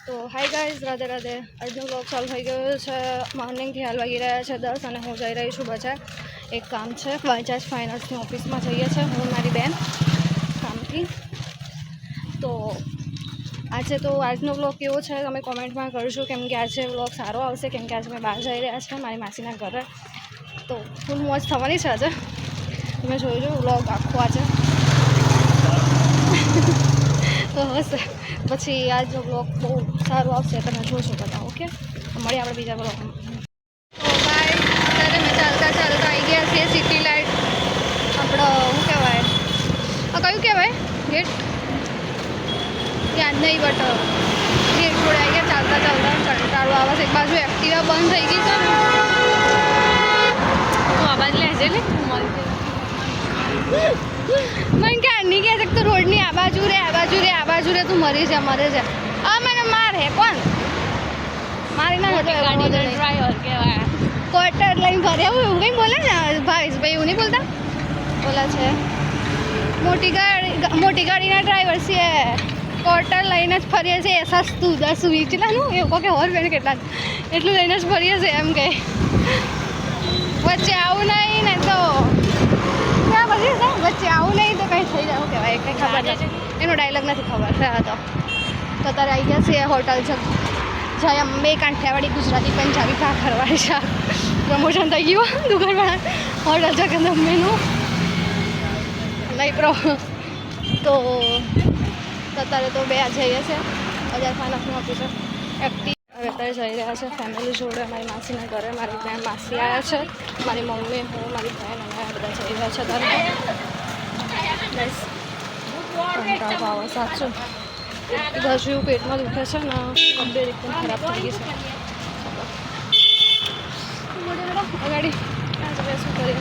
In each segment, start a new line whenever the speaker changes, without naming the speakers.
તો hi guys, Radhe Radhe. આજનો blog ચાલુ થઈ ગયો છે. મોર્નિંગથી હાલ વાગી રહ્યા છે 10 અને હું જઈ રહી છું બજાર. એક કામ છે, બજાજ ફાઇનાન્સની ઓફિસમાં જઈએ છીએ હું મારી બેન કામથી. તો આજનો બ્લોગ કેવો છે તમે કોમેન્ટમાં કરજો, કેમ કે આજે બ્લોગ સારો આવશે, કેમ કે આજે અમે બહાર જઈ રહ્યા છીએ મારી માસીના ઘરે. તો ફૂલ મોજ થવાની છે આજે. તમે જોઈજો બ્લોગ આખો આજે. તો હશે પછી આજનો બ્લોગ બહુ સારું આવશે, તમે જોશો બધા. ઓકે, મળીએ આપણે બીજા બ્લોગમાં. તો બાય. અત્યારે મેં ચાલતા આવી ગયા છીએ સિટી લાઇટ. આપણો શું કહેવાય, કયું કહેવાય ગેટ યાદ નહીં, બટ ગેટ જોડે આવી ગયા ચાલતા કંટાળો આવે છે. એક બાજુ એક્ટિવા બંધ થઈ ગઈ છે ને, તું આ બાજુ લેજે ને મને ક્યારની કહે છે તું રોડની આ બાજુ રે તું મરી જા. મને મારે કોણ મારી ના ડ્રાઈવર કહેવાય, ક્વાર્ટર લઈને ભરે એવું કંઈ બોલે ને ભાઈ એવું નહીં બોલતા, બોલા છે મોટી ગાડીના ડ્રાઈવર છે, ક્વાર્ટર લઈને જ ફરીએ છીએ. સસ્તું 10-20 કેટલાનું એવું કે હોર બેન કેટલા એટલું લઈને જ ફરીએ છીએ એમ કે. વચ્ચે આવું નહીં ને તો વચ્ચે આવું નહીં તો કંઈ થઈ જાય કહેવાય, કંઈ ખબર નથી, એનો ડાયલોગ નથી ખબર છે. તો અત્યારે આવી ગયા છીએ હોટલ છે જય અંબે કાંઠિયાવાડી ગુજરાતી પંજાબી ભાખરવાડી શાક. પ્રમોશન થઈ ગયું દુકાનવાળા હોટલ જગદંબેનું નહીં પ્રો. તો અત્યારે તો બે જઈએ છે બજાર ફાઇનાન્સનું ઓફિસર એક્ટિવ. હવે અત્યારે જઈ રહ્યા છે ફેમિલી જોડે મારી માસીના ઘરે. મારી બેન માસી આવ્યા છે, મારી મમ્મી, હું, મારી બહેન, અમે બધા જઈ રહ્યા છે ત્યારે. બસ કંટાળો આવે સાચું. બાજુ પેટમાં દુખે છે ને, તબિયત એકદમ ખરાબ થઈ ગઈ છે. ગાડી શું કરીએ,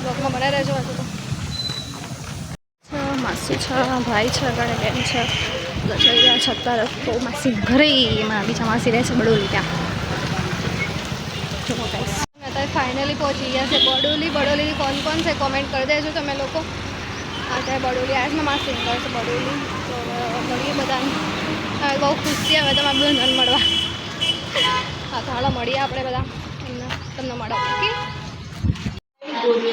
બ્લોગમાં બનાવી રહેજો. હજુ તો માસી છે, ભાઈ છે, આગળ બેન છે, જઈ રહ્યા છે અત્યારે તો માસી ઘરે. એમાં બીજા માસી રહે છે બડોલી, ત્યાં. અત્યારે ફાઇનલી પહોંચી ગયા છે બડોલી. કોણ છે કોમેન્ટ કરી દેજો તમે લોકો. અત્યારે બડોલી આવ્યા છે, માસી ઘર છે બડોલી. તો મળીએ બધાને. હવે બહુ ખુશી હવે તમારે બહેનોને મળવા. હા તો હાલો મળીએ આપણે બધા તમને મળો. ઓકે,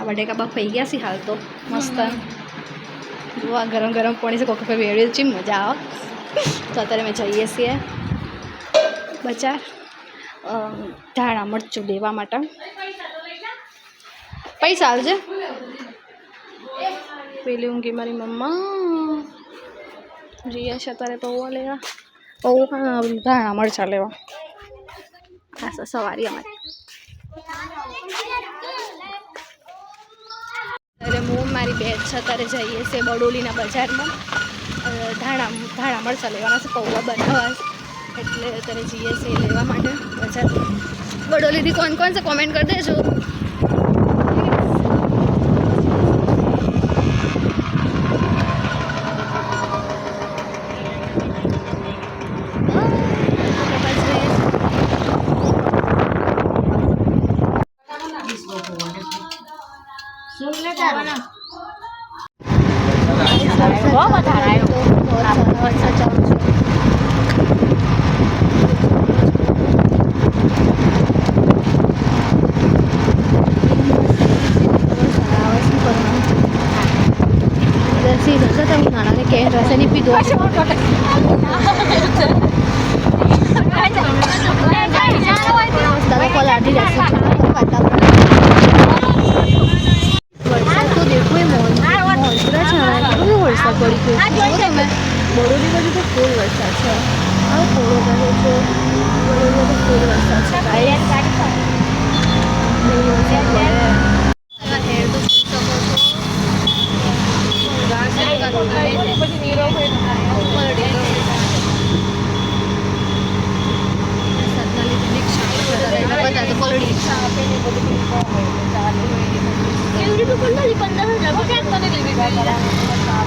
બટેકા બફાઈ ગયા છે હાલ તો મસ્ત. જોવા ગરમ પાણી છે, કોક વેળવી છે, મજા આવે. તો અત્યારે અમે જઈએ છીએ બજાર ધાણા મરચું લેવા માટે. પૈસા આવજે. પેલી ઊંઘી મારી મમ્મા જઈએ છે અત્યારે પૌવા લેવા. ધાણા મરચાં લેવા. હા સવારી અમારી. અત્યારે હું મારી બેન છે અત્યારે જઈએ છીએ બડોલીના બજારમાં. ધાણા મરચાં લેવાના છે, પૌવા બનાવવા છે, એટલે અત્યારે જઈએ છીએ લેવા માટે બજાર બડોલીથી. કોણ છે કોમેન્ટ કરી દેજો. rasanya video dalam pola di dasar વરસાદ તો દેખો એ મોજરા છે. કેટલો વરસાદ પડી ગયો છે જો તમે. બરોડી બાજુ તો ફૂલ વરસાદ છે. હવે થોડો ગયો છો બરોડી તો ફૂલ વરસાદ છે. હેર તો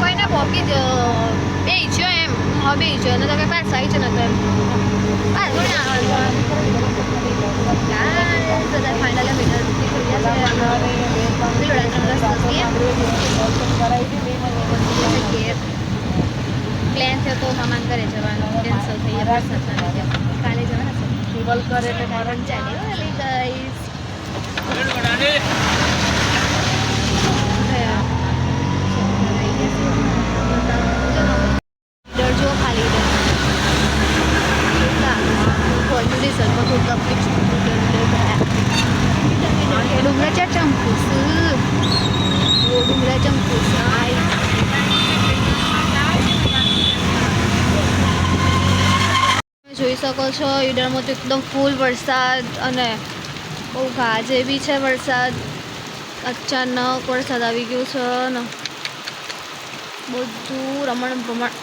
કોઈને પોકી બે ઈચ્છ્યો એમ હવે ઈચ્છ્યો અને તમે પાસ આવી છે ને તો પાસ ફાઇનલ ઘેર પ્લેન છે તો મામા ઘરે જવાનું કેન્સલ થઈ ગયા વરસાદના લીધે. કાલે જવાના છે ચાલે ગાઈસ. ડરજો ખાલી ડુંગરાच्या चंपूस डुंगरा चंपूस જોઈ શકો છો ઈડરમાં તો એકદમ ફૂલ વરસાદ અને બહુ ગાજે બી છે વરસાદ. અચાનક વરસાદ આવી ગયો છે ને બધું રમણ ભમણ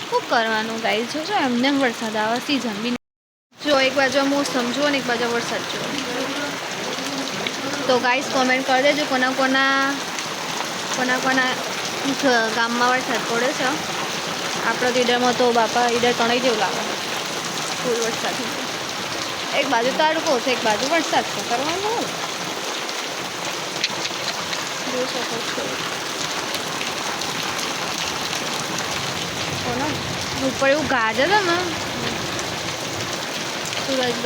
શું કરવાનું ગાઈ જો એમને વરસાદ આવે સિઝન બી જો એક બાજુ મોસમ જુઓ ને એક બાજુ વરસાદ જુઓ. તો ગાઈસ કોમેન્ટ કરી દેજો કોના કોના ગામમાં વરસાદ પડે છે. આપણા ઈડરમાં તો બાપા ઈડર તણાઈ જેવું લાગે ફૂલ વરસાદ. એક બાજુ તડકો છે એક બાજુ વરસાદ છે કરવાનું જોઈ શકો છો. ઉપર એવું ગાજે છે ને સુરજ